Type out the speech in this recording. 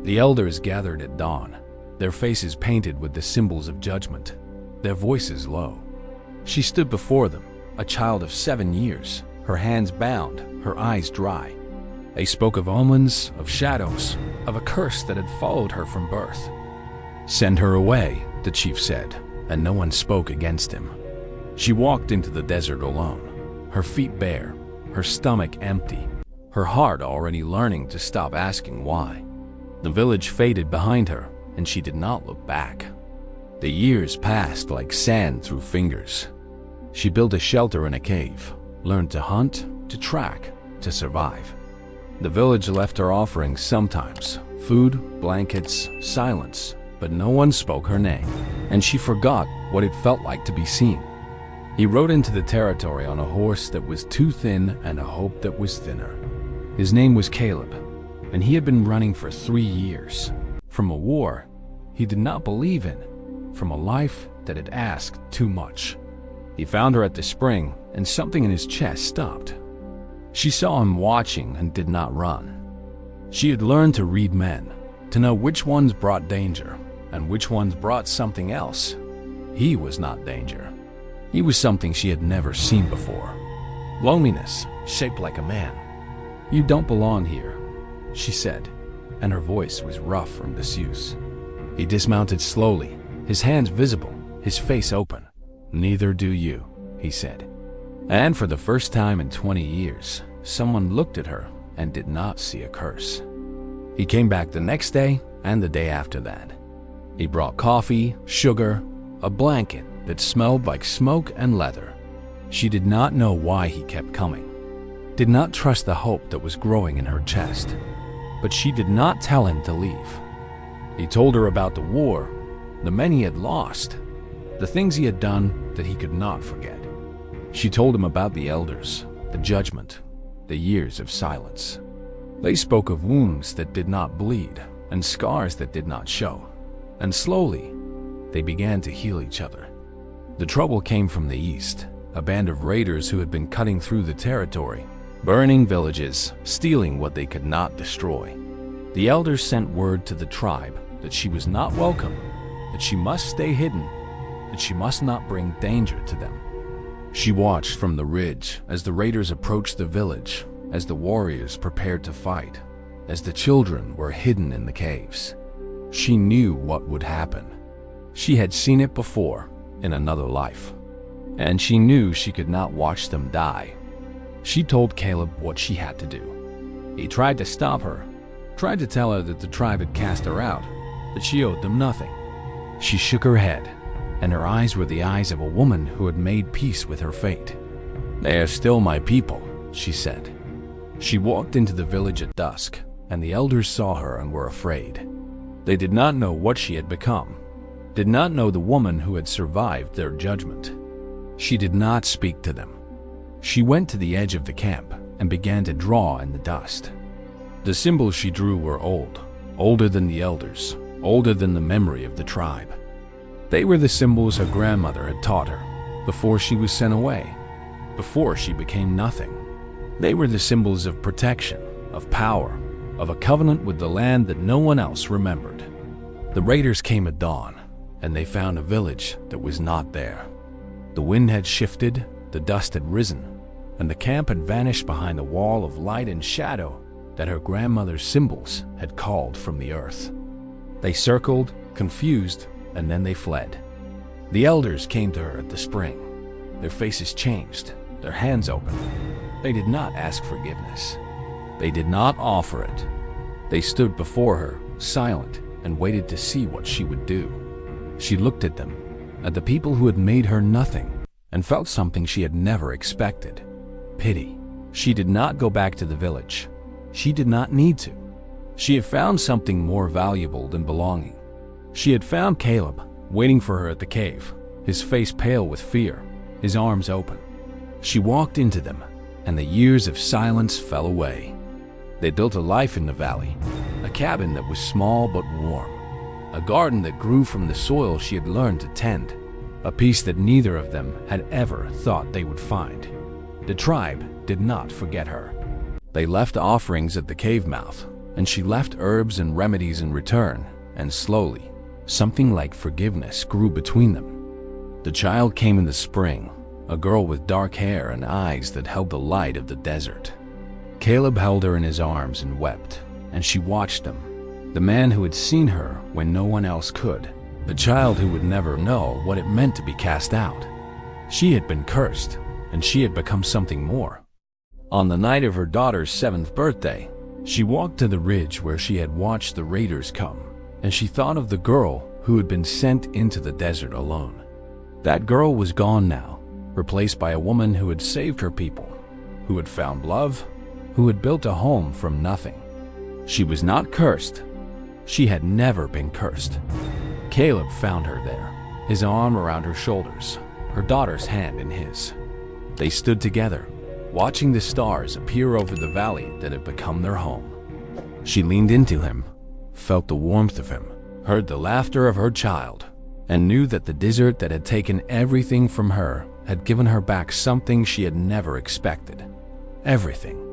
The elders gathered at dawn, their faces painted with the symbols of judgment, their voices low. She stood before them, a child of 7 years, her hands bound, her eyes dry. They spoke of omens, of shadows, of a curse that had followed her from birth. "Send her away," the chief said, and no one spoke against him. She walked into the desert alone, her feet bare, her stomach empty, her heart already learning to stop asking why. The village faded behind her, and she did not look back. The years passed like sand through fingers. She built a shelter in a cave, learned to hunt, to track, to survive. The village left her offerings sometimes, food, blankets, silence, but no one spoke her name, and she forgot what it felt like to be seen. He rode into the territory on a horse that was too thin and a hope that was thinner. His name was Caleb, and he had been running for 3 years. From a war he did not believe in, from a life that had asked too much. He found her at the spring, and something in his chest stopped. She saw him watching and did not run. She had learned to read men, to know which ones brought danger and which ones brought something else. He was not danger. He was something she had never seen before. Loneliness, shaped like a man. "You don't belong here," she said, and her voice was rough from disuse. He dismounted slowly, his hands visible, his face open. "Neither do you," he said. And for the first time in 20 years, someone looked at her and did not see a curse. He came back the next day and the day after that. He brought coffee, sugar, a blanket that smelled like smoke and leather. She did not know why he kept coming, did not trust the hope that was growing in her chest. But she did not tell him to leave. He told her about the war, the men he had lost, the things he had done that he could not forget. She told him about the elders, the judgment, the years of silence. They spoke of wounds that did not bleed and scars that did not show. And slowly, they began to heal each other. The trouble came from the east, a band of raiders who had been cutting through the territory, burning villages, stealing what they could not destroy. The elders sent word to the tribe that she was not welcome, that she must stay hidden, that she must not bring danger to them. She watched from the ridge as the raiders approached the village, as the warriors prepared to fight, as the children were hidden in the caves. She knew what would happen. She had seen it before in another life, and she knew she could not watch them die. She told Caleb what she had to do. He tried to stop her, tried to tell her that the tribe had cast her out, that she owed them nothing. She shook her head, and her eyes were the eyes of a woman who had made peace with her fate. "They are still my people," she said. She walked into the village at dusk, and the elders saw her and were afraid. They did not know what she had become, did not know the woman who had survived their judgment. She did not speak to them. She went to the edge of the camp and began to draw in the dust. The symbols she drew were old, older than the elders, older than the memory of the tribe. They were the symbols her grandmother had taught her before she was sent away, before she became nothing. They were the symbols of protection, of power, of a covenant with the land that no one else remembered. The raiders came at dawn, and they found a village that was not there. The wind had shifted, the dust had risen, and the camp had vanished behind the wall of light and shadow that her grandmother's symbols had called from the earth. They circled, confused, and then they fled. The elders came to her at the spring. Their faces changed, their hands open. They did not ask forgiveness. They did not offer it. They stood before her, silent, and waited to see what she would do. She looked at them, at the people who had made her nothing, and felt something she had never expected: pity. She did not go back to the village. She did not need to. She had found something more valuable than belonging. She had found Caleb waiting for her at the cave, his face pale with fear, his arms open. She walked into them, and the years of silence fell away. They built a life in the valley, a cabin that was small but warm, a garden that grew from the soil she had learned to tend, a peace that neither of them had ever thought they would find. The tribe did not forget her. They left offerings at the cave mouth, and she left herbs and remedies in return, and slowly, something like forgiveness grew between them. The child came in the spring, a girl with dark hair and eyes that held the light of the desert. Caleb held her in his arms and wept, and she watched him, the man who had seen her when no one else could, the child who would never know what it meant to be cast out. She had been cursed, and she had become something more. On the night of her daughter's 7th birthday, she walked to the ridge where she had watched the raiders come, and she thought of the girl who had been sent into the desert alone. That girl was gone now, replaced by a woman who had saved her people, who had found love, who had built a home from nothing. She was not cursed. She had never been cursed. Caleb found her there, his arm around her shoulders, her daughter's hand in his. They stood together, watching the stars appear over the valley that had become their home. She leaned into him, felt the warmth of him, heard the laughter of her child, and knew that the desert that had taken everything from her had given her back something she had never expected. Everything.